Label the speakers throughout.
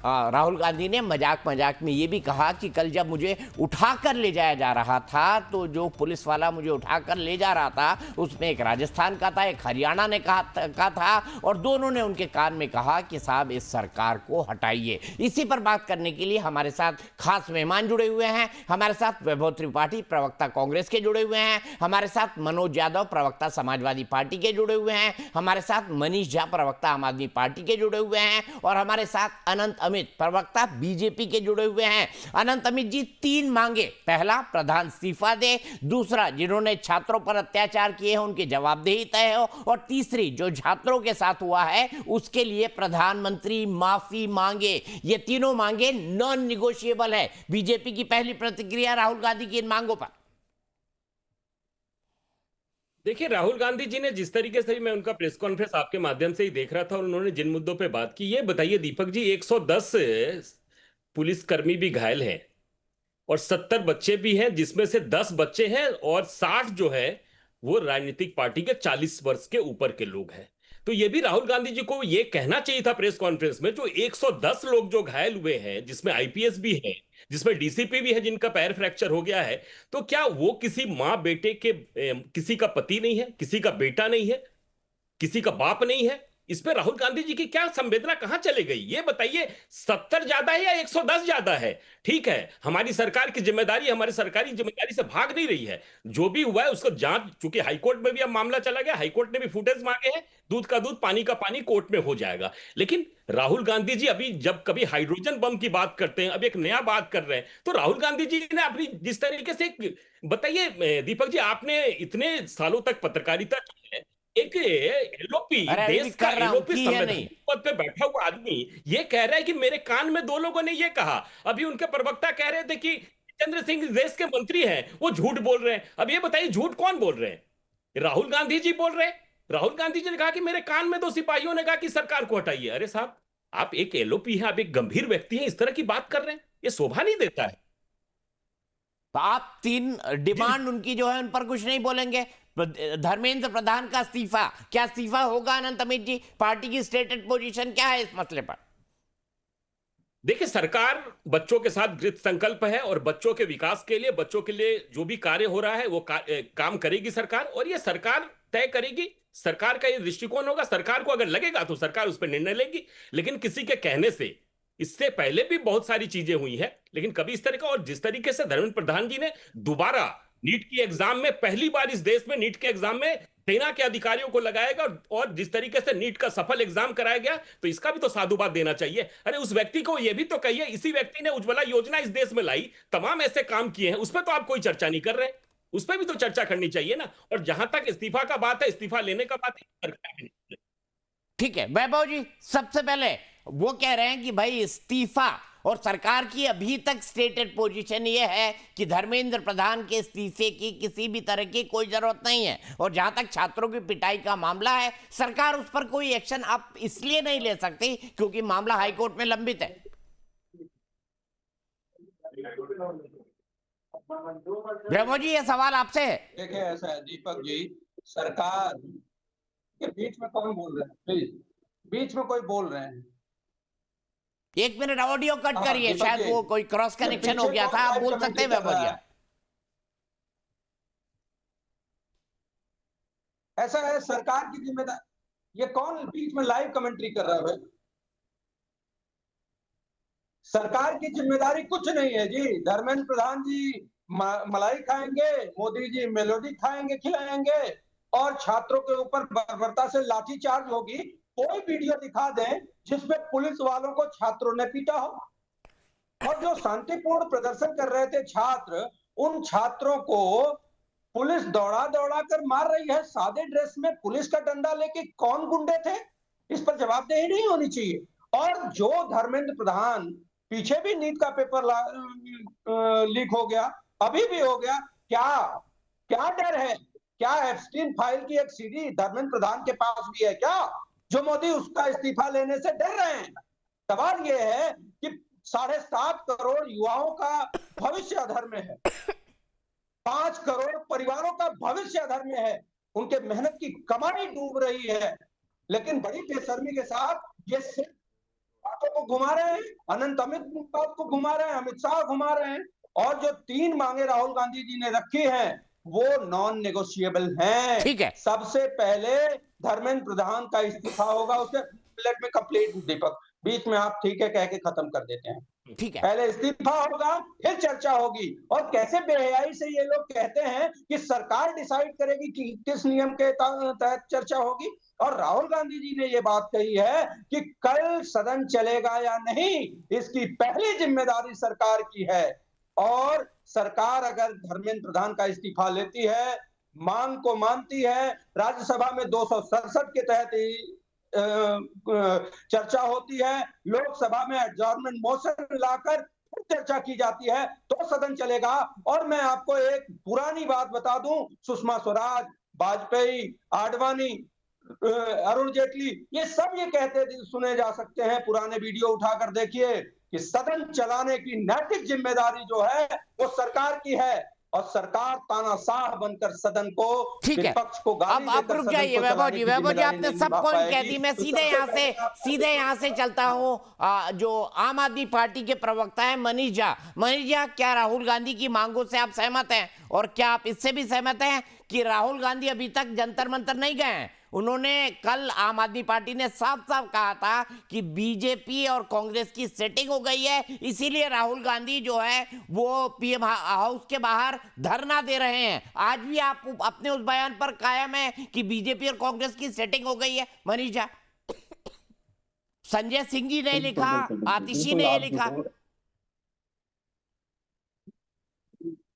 Speaker 1: राहुल गांधी ने मजाक मजाक में ये भी कहा कि कल जब मुझे उठाकर ले जाया जा रहा था तो जो पुलिस वाला मुझे उठाकर ले जा रहा था उसमें एक राजस्थान का था, एक हरियाणा ने कहा था, और दोनों ने उनके कान में कहा कि साहब इस सरकार को हटाइए। इसी पर बात करने के लिए हमारे साथ खास मेहमान जुड़े हुए हैं। हमारे साथ वैभव त्रिपाठी प्रवक्ता कांग्रेस के जुड़े हुए हैं, हमारे साथ मनोज यादव प्रवक्ता समाजवादी पार्टी के जुड़े हुए हैं, हमारे साथ मनीष झा प्रवक्ता आम आदमी पार्टी के जुड़े हुए हैं, और हमारे साथ अनंत अमित प्रवक्ता बीजेपी के जुड़े हुए हैं। अनंत अमित जी, 3 मांगे। पहला, प्रधान इस्तीफा दे। दूसरा, जिन्होंने छात्रों पर अत्याचार किए हैं उनकी जवाबदेही तय हो। और तीसरी, जो छात्रों के साथ हुआ है उसके लिए प्रधानमंत्री माफी मांगे। ये तीनों मांगे नॉन निगोशिएबल है। बीजेपी की पहली प्रतिक्रिया राहुल गांधी की इन मांगों पर।
Speaker 2: देखिए, राहुल गांधी जी ने जिस तरीके से, मैं उनका प्रेस कॉन्फ्रेंस आपके माध्यम से ही देख रहा था और उन्होंने जिन मुद्दों पे बात की, ये बताइए दीपक जी, 110 पुलिसकर्मी भी घायल हैं और 70 बच्चे भी हैं, जिसमें से 10 बच्चे हैं और 60 जो है वो राजनीतिक पार्टी के 40 वर्ष के ऊपर के लोग हैं। तो ये भी राहुल गांधी जी को ये कहना चाहिए था प्रेस कॉन्फ्रेंस में, जो 110 लोग जो घायल हुए हैं, जिसमें आईपीएस भी है, जिसमें डीसीपी भी है, जिनका पैर फ्रैक्चर हो गया है, तो क्या वो किसी माँ बेटे के किसी का पति नहीं है, किसी का बेटा नहीं है, किसी का बाप नहीं है? इस पे राहुल गांधी जी की क्या संवेदना कहां चले गई, ये बताइए। 70 ज्यादा है या 110 ज्यादा है? ठीक है, हमारी सरकार की जिम्मेदारी, हमारी सरकारी जिम्मेदारी से भाग नहीं रही है। जो भी हुआ है उसको जांच, चूंकि हाईकोर्ट में भी अब मामला चला गया, हाईकोर्ट ने भी फुटेज मांगे हैं, दूध का दूध पानी का पानी, कोर्ट में हो जाएगा। लेकिन राहुल गांधी जी अभी जब कभी हाइड्रोजन बम की बात करते हैं, अब एक नया बात कर रहे हैं, तो राहुल गांधी जी ने अपनी जिस तरीके से, बताइए दीपक जी, आपने इतने सालों तक पत्रकारिता की है, एक एलओपी, देश का एलओपी संवैधानिक पद पे बैठा हुआ आदमी ये कह रहा है कि मेरे कान में 2 लोगों ने ये कहा। अभी उनके प्रवक्ता कह रहे थे कि जितेंद्र सिंह देश के मंत्री हैं, वो झूठ बोल रहे हैं। अब ये बताइए, झूठ कौन बोल रहे हैं? राहुल गांधी जी बोल रहे हैं। राहुल गांधी जी ने कहा कि मेरे कान में 2 सिपाहियों ने कहा कि सरकार को हटाइए। अरे साहब, आप एक एलओपी हैं, आप एक गंभीर व्यक्ति हैं, इस तरह की बात कर रहे हैं, ये शोभा नहीं देता है।
Speaker 1: तो आप 3 डिमांड उनकी जो है उन पर कुछ नहीं बोलेंगे? धर्मेंद्र प्रधान का इस्तीफा, क्या इस्तीफा होगा अनंत अमित जी? पार्टी की स्टेटेड पोजीशन क्या है इस मसले पर?
Speaker 2: देखिए, सरकार बच्चों के साथ कृत संकल्प है और बच्चों के विकास के लिए, बच्चों के लिए जो भी कार्य हो रहा है वो काम करेगी सरकार, और ये सरकार तय करेगी। सरकार का ये दृष्टिकोण होगा। सरकार को अगर लगेगा तो सरकार उस पर निर्णय लेगी, लेकिन किसी के कहने से, इससे पहले भी बहुत सारी चीजें हुई हैं, लेकिन कभी इस तरह का, और जिस तरीके से धर्मेंद्र प्रधान जी ने दोबारा नीट की एग्जाम में, पहली बार इस देश में नीट के एग्जाम में सेना के अधिकारियों को लगाएगा, और जिस तरीके से नीट का सफल एग्जाम कराया गया, तो इसका भी तो साधुवाद देना चाहिए। अरे उस व्यक्ति को यह भी तो कहिए, इसी व्यक्ति ने उज्ज्वला योजना इस देश में लाई, तमाम ऐसे काम किए हैं, उस पर तो आप कोई चर्चा नहीं कर रहे। उस पर भी तो चर्चा करनी चाहिए ना। और जहां तक इस्तीफा का बात है, इस्तीफा लेने का बात है,
Speaker 1: ठीक है वैभव जी, सबसे पहले वो कह रहे हैं कि भाई इस्तीफा, और सरकार की अभी तक स्टेटेड पोजीशन ये है कि धर्मेंद्र प्रधान के इस्तीफे की किसी भी तरह की कोई जरूरत नहीं है। और जहां तक छात्रों की पिटाई का मामला है, सरकार उस पर कोई एक्शन आप इसलिए नहीं ले सकती क्योंकि मामला हाईकोर्ट में लंबित है। वैभव जी, ये सवाल आपसे है।
Speaker 3: देखिए, ऐसा है दीपक जी, सरकार के बीच में कौन बोल रहे हैं? प्लीज, बीच में कोई बोल रहे हैं?
Speaker 1: 1 मिनट ऑडियो कट करिए, शायद वो कोई क्रॉस कनेक्शन हो गया था। आप बोल सकते हैं वैभव जी।
Speaker 3: ऐसा है, सरकार की जिम्मेदारी, ये कौन बीच में लाइव कमेंट्री कर रहा है भाई? सरकार की जिम्मेदारी कुछ नहीं है जी। धर्मेंद्र प्रधान जी मलाई खाएंगे, मोदी जी मेलोडी खाएंगे, खिलाएंगे, और छात्रों के ऊपर बर्बरता से लाठीचार्ज होगी। कोई वीडियो दिखा दें जिसमें पुलिस वालों को छात्रों ने पीटा हो। और जो शांतिपूर्ण प्रदर्शन कर रहे थे छात्र, उन छात्रों को पुलिस दौड़ा दौड़ा कर मार रही है। सादे ड्रेस में पुलिस का डंडा लेके कौन गुंडे थे? इस पर जवाबदेही नहीं होनी चाहिए। और जो धर्मेंद्र प्रधान, पीछे भी नीट का पेपर लीक हो गया, अभी भी हो गया, क्या डर है? क्या एप्स्टीन फाइल की एक सीडी धर्मेंद्र प्रधान के पास भी है क्या, जो मोदी उसका इस्तीफा लेने से डर रहे हैं? सवाल यह है कि 7.5 करोड़ युवाओं का भविष्य अधर में है, 5 करोड़ परिवारों का भविष्य अधर में है, उनके मेहनत की कमाई डूब रही है। लेकिन बड़ी बेशर्मी के साथ ये सिर्फ बातों को घुमा रहे हैं, अनंत अमित बात को घुमा रहे हैं, अमित शाह घुमा रहे हैं। और जो 3 मांगे राहुल गांधी जी ने रखी हैं वो नॉन नेगोशिएबल हैं।
Speaker 1: ठीक है।
Speaker 3: सबसे पहले धर्मेंद्र प्रधान का इस्तीफा होगा। उसके लेट में कंप्लीट दीपक, बीच में आप ठीक है कह के खत्म कर देते हैं।
Speaker 1: ठीक है।
Speaker 3: पहले इस्तीफा होगा, फिर चर्चा होगी। और कैसे बेहयाई से ये लोग कहते हैं कि सरकार डिसाइड करेगी कि किस नियम के तहत चर्चा होगी। और राहुल गांधी जी ने ये बात कही है कि कल सदन चलेगा या नहीं, इसकी पहली जिम्मेदारी सरकार की है। और सरकार अगर धर्मेंद्र प्रधान का इस्तीफा लेती है, मांग को मानती है, राज्यसभा में 267 के तहत ही चर्चा होती है, लोकसभा में एडजॉर्नमेंट मोशन लाकर चर्चा की जाती है, तो सदन चलेगा। और मैं आपको एक पुरानी बात बता दूं, सुषमा स्वराज, वाजपेयी, आडवाणी, अरुण जेटली, ये सब ये कहते सुने जा सकते हैं। पुराने वीडियो उठाकर देखिए कि सदन चलाने की नैतिक जिम्मेदारी जो है वो सरकार की है। और सरकार तानाशाह बनकर सदन को, विपक्ष को गाली
Speaker 1: अब रुक जाइए वैभव जी, आपने सब पॉइंट कह दी। मैं सीधे यहाँ से चलता हूँ। जो आम आदमी पार्टी के प्रवक्ता है मनीष झा, क्या राहुल गांधी की मांगों से आप सहमत हैं? और क्या आप इससे भी सहमत हैं कि राहुल गांधी अभी तक जंतर मंतर नहीं गए हैं? उन्होंने कल, आम आदमी पार्टी ने साफ साफ कहा था कि बीजेपी और कांग्रेस की सेटिंग हो गई है, इसीलिए राहुल गांधी जो है वो पीएम हाउस के बाहर धरना दे रहे हैं। आज भी आप अपने उस बयान पर कायम है कि बीजेपी और कांग्रेस की सेटिंग हो गई है? मनीष झा, संजय सिंह जी ने लिखा, आतिशी ने लिखा।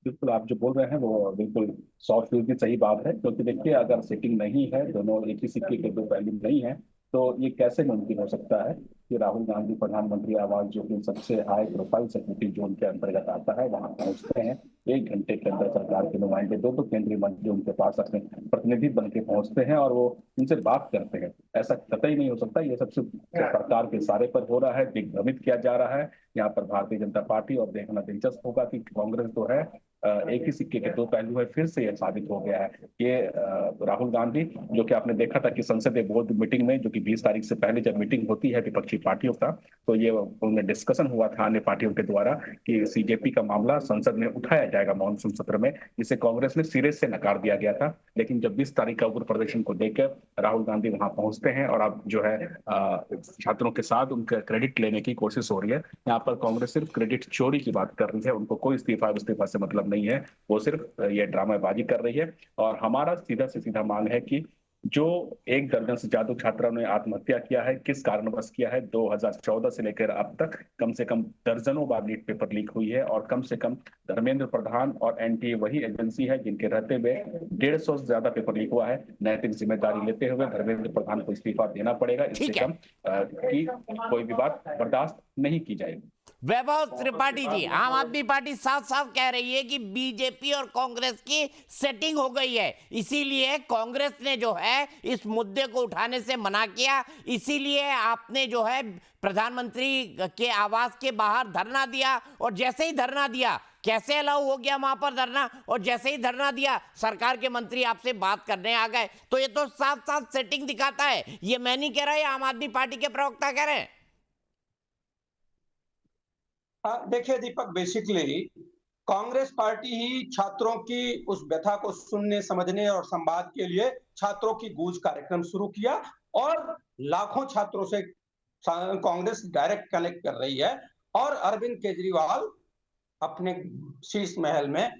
Speaker 4: बिल्कुल आप जो बोल रहे हैं वो बिल्कुल 100% की सही बात है, क्योंकि देखिए अगर सेटिंग नहीं है, दोनों एक ही सिक्के के दो पहलू नहीं है, तो ये कैसे मुमकिन हो सकता है कि राहुल गांधी प्रधानमंत्री आवास, जो कि सबसे हाई प्रोफाइल सिक्योरिटी जोन के अंतर्गत आता है, वहां पहुंचते हैं 1 घंटे के अंदर सरकार के नुमाइंदे, दो केंद्रीय मंत्री उनके पास अपने प्रतिनिधि बन के पहुंचते हैं और वो उनसे बात करते हैं। ऐसा कतई नहीं हो सकता। ये सबसे सरकार के इशारे पर हो रहा है, दिग्भ्रमित किया जा रहा है यहाँ पर भारतीय जनता पार्टी। और देखना दिलचस्प होगा कि कांग्रेस जो है एक ही सिक्के के दो पहलू है, फिर से यह साबित हो गया है। ये राहुल गांधी, जो कि आपने देखा था कि संसदीय बोर्ड मीटिंग में, जो कि 20 तारीख से पहले जब मीटिंग होती है विपक्षी पार्टियों का, तो ये उनमें डिस्कशन हुआ था अन्य पार्टियों के द्वारा कि सीजेपी का मामला संसद में उठाया जाएगा मानसून सत्र में। इसे कांग्रेस ने सिरे से नकार दिया गया था। लेकिन जब 20 तारीख का उग्र प्रदर्शन को देखकर राहुल गांधी वहां पहुंचते हैं और अब जो है छात्रों के साथ उनका क्रेडिट लेने की कोशिश हो रही है। यहाँ पर कांग्रेस सिर्फ क्रेडिट चोरी की बात कर रही है, उनको कोई इस्तीफा से मतलब नहीं है, वो सिर्फ ये ड्रामेबाजी कर रही है। और हमारा सीधा से सीधा मांग है कि जो 1 दर्जन से ज्यादा छात्रों ने आत्महत्या किया है, किस कारणवश किया है, 2014 से लेकर अब तक कम से कम दर्जनों बार नीट पेपर लीक हुई है। और कम से कम धर्मेंद्र प्रधान और एनटीए वही एजेंसी है जिनके रहते हुए 150 से ज्यादा पेपर लीक हुआ है। नैतिक जिम्मेदारी लेते हुए धर्मेंद्र प्रधान को इस्तीफा देना पड़ेगा, इससे कम की कोई भी बात बर्दाश्त नहीं की जाएगी।
Speaker 1: वैभव त्रिपाठी जी, आम आदमी पार्टी साफ साफ कह रही है कि बीजेपी और कांग्रेस की सेटिंग हो गई है, इसीलिए कांग्रेस ने जो है इस मुद्दे को उठाने से मना किया, इसीलिए आपने जो है प्रधानमंत्री के आवास के बाहर धरना दिया। और जैसे ही धरना दिया, कैसे अलाउ हो गया वहां पर धरना, और जैसे ही धरना दिया सरकार के मंत्री आपसे बात करने आ गए। तो ये तो साफ साफ सेटिंग दिखाता है। ये मैं नहीं कह रहा, ये आम आदमी पार्टी के प्रवक्ता कह रहे हैं।
Speaker 3: देखिए दीपक, बेसिकली कांग्रेस पार्टी ही छात्रों की उस व्यथा को सुनने, समझने और संवाद के लिए छात्रों की गूंज कार्यक्रम शुरू किया। और लाखों छात्रों से कांग्रेस डायरेक्ट कनेक्ट कर रही है। और अरविंद केजरीवाल अपने शीश महल में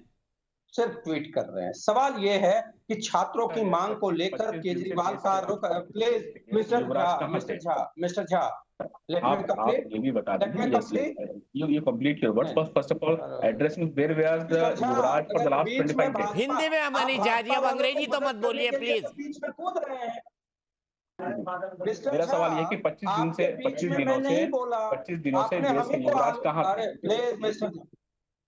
Speaker 3: सिर्फ ट्वीट कर रहे हैं। सवाल यह है कि छात्रों की मांग को लेकर केजरीवाल का रुख, प्लीज मिस्टर झा,
Speaker 4: आप ये भी बता दीजिए, you complete your words. First of all, address me where was the Yuvraj for the last 25 days.
Speaker 1: Hindi में मनीष झा जी, अब अंग्रेजी तो मत बोलिए प्लीज।
Speaker 3: बीच में कूद रहे हैं।
Speaker 4: मेरा सवाल ये कि 25 दिनों से देश के युवराज कहाँ थे?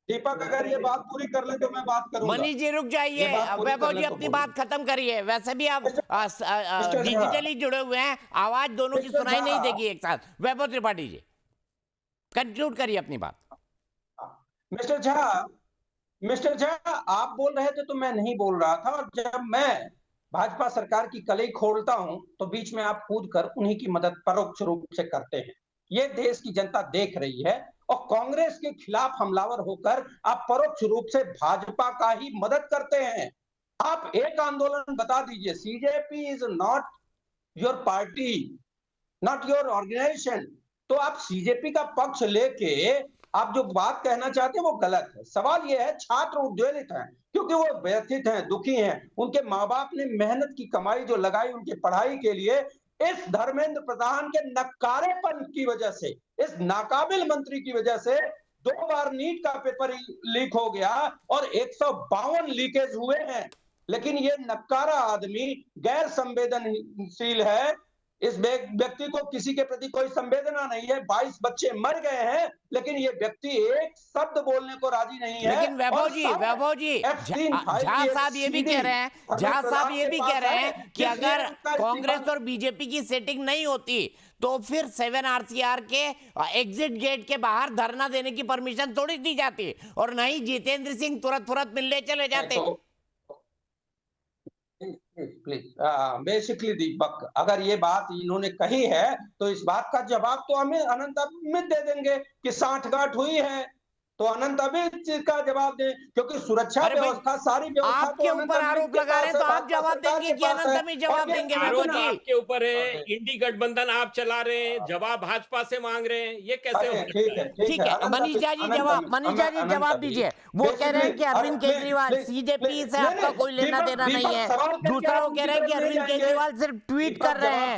Speaker 3: दीपक, अगर ये बात पूरी कर ले तो मैं बात करूंगा।
Speaker 1: मनीष जी रुक जाइए, वैभव जी अपनी बात खत्म करिए। वैसे भी आप डिजिटली जुड़े हुए हैं, आवाज दोनों की सुनाई नहीं देगी एक साथ। वैभव त्रिपाठी जी कंक्लूड करिए अपनी बात।
Speaker 3: मिस्टर झा, आप बोल रहे थे तो मैं नहीं बोल रहा था। और जब मैं भाजपा सरकार की कलई खोलता हूं तो बीच में आप कूद कर उन्हीं की मदद परोक्ष रूप से करते हैं। ये देश की जनता देख रही है, और कांग्रेस के खिलाफ हमलावर होकर आप परोक्ष रूप से भाजपा का ही मदद करते हैं। आप एक आंदोलन बता दीजिए, CJP is not your party, not your organization. तो आप सीजेपी का पक्ष लेके आप जो बात कहना चाहते हैं वो गलत है। सवाल ये है, छात्र उद्वेलित हैं क्योंकि वो व्यथित हैं, दुखी हैं। उनके माँ बाप ने मेहनत की कमाई जो लगाई उनकी पढ़ाई के लिए, इस धर्मेंद्र प्रधान के नकारेपन की वजह से, इस नाकाबिल मंत्री की वजह से 2 बार नीट का पेपर लीक हो गया और 152 लीकेज हुए हैं। लेकिन ये नक्कारा आदमी गैर संवेदनशील है। इस व्यक्ति को किसी के प्रति कोई संवेदना नहीं है। 22 बच्चे मर गए हैं, लेकिन ये व्यक्ति एक शब्द बोलने को राजी नहीं है।
Speaker 1: लेकिन वैभव जी झा साहब ये भी कह रहे हैं, झा साहब ये भी कह रहे हैं कि अगर कांग्रेस और बीजेपी की सेटिंग नहीं होती तो फिर 7 RCR के एग्जिट गेट के बाहर धरना देने की परमिशन थोड़ी दी जाती, और नहीं जितेंद्र सिंह तुरंत मिलने चले जाते।
Speaker 3: प्लीज बेसिकली दीपक, अगर ये बात इन्होंने कही है तो इस बात का जवाब तो हमें अनंत अमित दे देंगे कि सांठगांठ हुई है, तो अनंत अमित का जवाब दें, क्योंकि सुरक्षा व्यवस्था सारी व्यवस्था
Speaker 1: आपके ऊपर आरोप लगा रहे हैं तो आप जवाब देंगे कि अनंत अमित जवाब देंगे?
Speaker 2: आरोप आपके ऊपर है, इंडी गठबंधन आप चला रहे हैं, जवाब भाजपा से मांग रहे हैं, ये कैसे हो सकता है?
Speaker 1: ठीक है, मनीष झा जी जवाब दीजिए। वो कह रहे हैं कि अरविंद केजरीवाल, सीजेपी से आपका कोई लेना देना नहीं है। दूसरा वो कह रहे हैं कि अरविंद केजरीवाल सिर्फ ट्वीट कर रहे हैं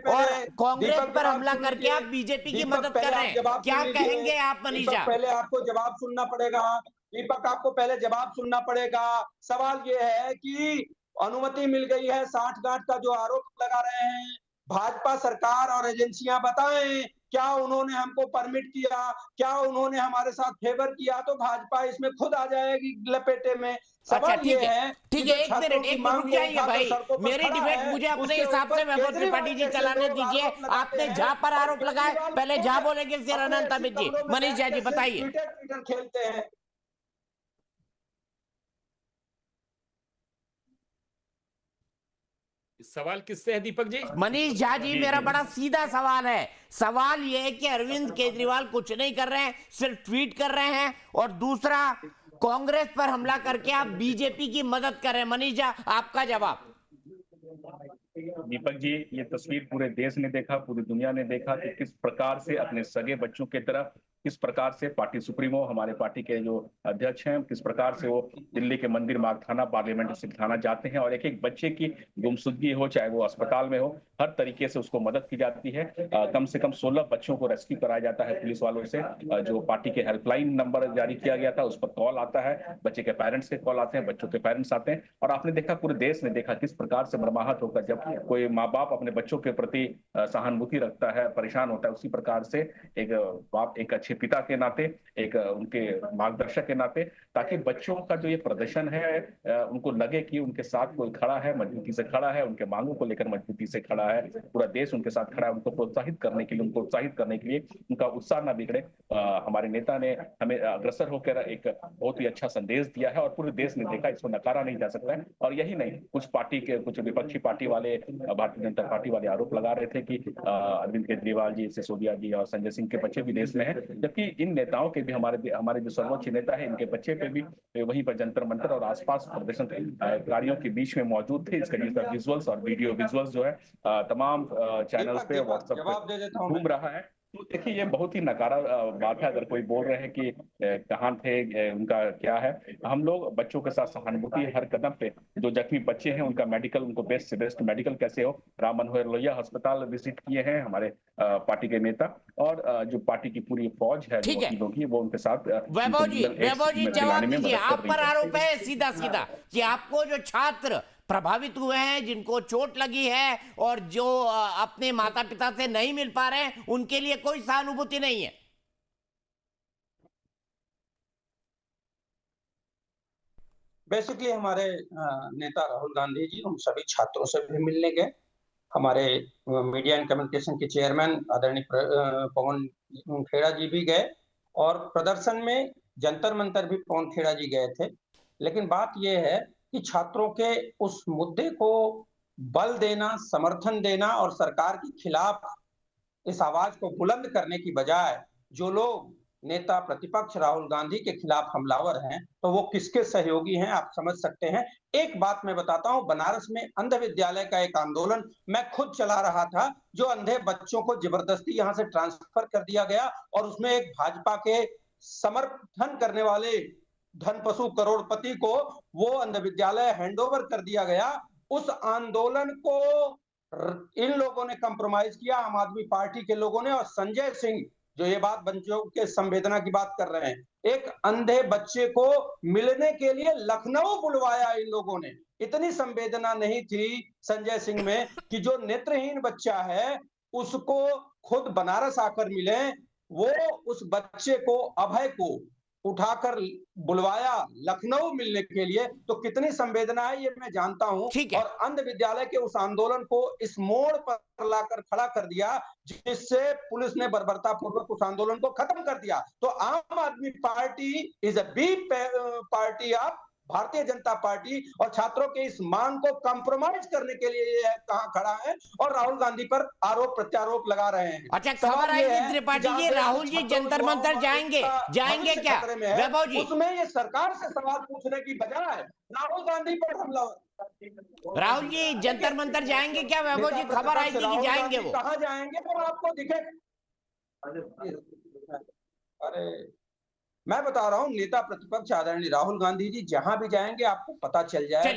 Speaker 1: और कांग्रेस पर हमला करके आप बीजेपी की मदद कर रहे हैं। क्या कहेंगे आप मनीष झा?
Speaker 3: पहले आपको जवाब सुनना पड़ेगा दीपक, आपको पहले जवाब सुनना पड़ेगा। सवाल ये है कि अनुमति मिल गई है, सांठगांठ का जो आरोप लगा रहे हैं, भाजपा सरकार और एजेंसियां बताएं क्या उन्होंने हमको परमिट किया, क्या उन्होंने हमारे साथ फेवर किया, तो भाजपा इसमें खुद आ जाएगी लपेटे में।
Speaker 1: अच्छा ठीक है, एक मिनट रुक जाइए भाई, मेरी डिबेट मुझे अपने हिसाब से वैभव त्रिपाठी जी चलाने दीजिए। आपने झा पर आरोप लगाए, पहले झा बोलेंगे फिर अनंत अमित जी। मनीष झा जी बताइए।
Speaker 3: खेलते हैं
Speaker 2: सवाल किससे है दीपक जी?
Speaker 1: मनीष झा जी, मेरा बड़ा सीधा सवाल है। सवाल यह है कि अरविंद केजरीवाल कुछ नहीं कर रहे हैं, सिर्फ ट्वीट कर रहे हैं, और दूसरा कांग्रेस पर हमला करके आप बीजेपी की मदद कर रहे हैं। मनीष झा, आपका जवाब।
Speaker 4: दीपक जी, ये तस्वीर पूरे देश ने देखा, पूरी दुनिया ने देखा कि किस प्रकार से अपने सगे बच्चों की तरफ, किस प्रकार से पार्टी सुप्रीमो, हमारे पार्टी के जो अध्यक्ष हैं, किस प्रकार से वो दिल्ली के मंदिर मार्ग थाना, पार्लियामेंट सिंह थाना जाते हैं और एक एक बच्चे की गुमशुदगी हो, चाहे वो अस्पताल में हो, हर तरीके से उसको मदद की जाती है। कम से कम 16 बच्चों को रेस्क्यू कराया जाता है पुलिस वालों से। जो पार्टी के हेल्पलाइन नंबर जारी किया गया था उस पर कॉल आता है, बच्चे के पेरेंट्स के कॉल आते हैं, बच्चों के पेरेंट्स आते हैं। और आपने देखा, पूरे देश ने देखा किस प्रकार से मर्माहत होकर जब कोई माँ बाप अपने बच्चों के प्रति सहानुभूति रखता है, परेशान होता है, उसी प्रकार से एक बाप एक अच्छे पिता के नाते, एक उनके मार्गदर्शक के नाते, ताकि बच्चों का जो ये प्रदर्शन है उनको लगे कि उनके साथ कोई खड़ा है, मजबूती से खड़ा है, उनके मांगों को लेकर मजबूती से खड़ा है, पूरा देश उनके साथ खड़ा है, उनको प्रोत्साहित करने के लिए, उनको उत्साहित करने के लिए उनका उत्साह ना बिगड़े। हमारे नेता ने हमें अग्रसर होकर एक बहुत ही अच्छा संदेश दिया है और पूरे देश ने देखा, इसको नकारा नहीं जा सकता है। और यही नहीं, कुछ पार्टी के, कुछ विपक्षी पार्टी वाले, भारतीय जनता पार्टी वाले आरोप लगा रहे थे कि अरविंद केजरीवाल जी, सिसोदिया जी और संजय सिंह के बच्चे भी देश में हैं, जबकि इन नेताओं के भी, हमारे जो सर्वोच्च नेता है, इनके बच्चे पे भी वहीं पर जंतर मंतर और आसपास प्रदर्शनकारियों के बीच में मौजूद थे। इसका विजुअल्स और वीडियो विजुअल्स जो है तमाम चैनल्स पे, व्हाट्सएप पे घूम रहा है। तो देखिए, ये बहुत ही नकारा बात है। अगर कोई बोल रहे हैं कि कहाँ थे, उनका क्या है, हम लोग बच्चों के साथ सहानुभूति हर कदम पे, जो जख्मी बच्चे हैं उनका मेडिकल, उनको बेस्ट से बेस्ट मेडिकल कैसे हो, राम मनोहर लोहिया अस्पताल विजिट किए हैं हमारे पार्टी के नेता, और जो पार्टी की पूरी फौज है जो वकीलों की, वो उनके साथ।
Speaker 1: वैभव जी जवाब दीजिए। आप पर आरोप है सीधा सीधा कि आपको जो छात्र प्रभावित हुए हैं, जिनको चोट लगी है और जो अपने माता पिता से नहीं मिल पा रहे हैं, उनके लिए कोई सहानुभूति नहीं है।
Speaker 3: बेसिकली हमारे नेता राहुल गांधी जी उन सभी छात्रों से भी मिलने गए। हमारे मीडिया एंड कम्युनिकेशन के चेयरमैन आदरणीय पवन खेड़ा जी भी गए, और प्रदर्शन में जंतर मंतर भी पवन खेड़ा जी गए थे। लेकिन बात यह है कि छात्रों के उस मुद्दे को बल देना, समर्थन देना और सरकार के खिलाफ इस आवाज को बुलंद करने की बजाय जो लोग नेता प्रतिपक्ष राहुल गांधी के खिलाफ हमलावर हैं, तो वो किसके सहयोगी हैं आप समझ सकते हैं। एक बात मैं बताता हूं, बनारस में अंध विद्यालय का एक आंदोलन मैं खुद चला रहा था, जो अंधे बच्चों को जबरदस्ती यहां से ट्रांसफर कर दिया गया और उसमें एक भाजपा के समर्थन करने वाले धनपशु करोड़पति को वो अंध विद्यालय हैंडओवर कर दिया गया। उस आंदोलन को इन लोगों ने कंप्रोमाइज किया, आम आदमी पार्टी के लोगों ने, और संजय सिंह जो ये बात बच्चों के संवेदना की बात कर रहे हैं, एक अंधे बच्चे को मिलने के लिए लखनऊ बुलवाया इन लोगों ने। इतनी संवेदना नहीं थी संजय सिंह में कि जो नेत्रहीन बच्चा है उसको खुद बनारस आकर मिले। वो उस बच्चे को, अभय को उठाकर बुलवाया लखनऊ मिलने के लिए, तो कितनी संवेदना है ये मैं जानता हूं।
Speaker 1: ठीक है।
Speaker 3: और अंध विद्यालय के उस आंदोलन को इस मोड़ पर लाकर खड़ा कर दिया जिससे पुलिस ने बर्बरता पूर्वक उस आंदोलन को खत्म कर दिया। तो आम आदमी party is a big party of Bharatiya Janata party, और छात्रों के इस मांग को कंप्रोमाइज करने के लिए ये कहां खड़ा है और राहुल गांधी पर आरोप प्रत्यारोप लगा रहे हैं।
Speaker 1: अच्छा, खबर आई थी त्रिपाठी जी, राहुल जी जंतर मंतर जाएंगे क्या वैभव जी?
Speaker 3: उसमें ये सरकार से सवाल पूछने की बजाय राहुल गांधी पर हमला।
Speaker 1: राहुल जी जंतर मंतर जाएंगे क्या वैभव जी? खबर आई थी कि जाएंगे वो।
Speaker 3: कहां जाएंगे वो आपको दिखे? अरे मैं बता रहा हूं, नेता प्रतिपक्ष आदरणीय राहुल गांधी जी जहां भी जाएंगे आपको पता चल जाएगा।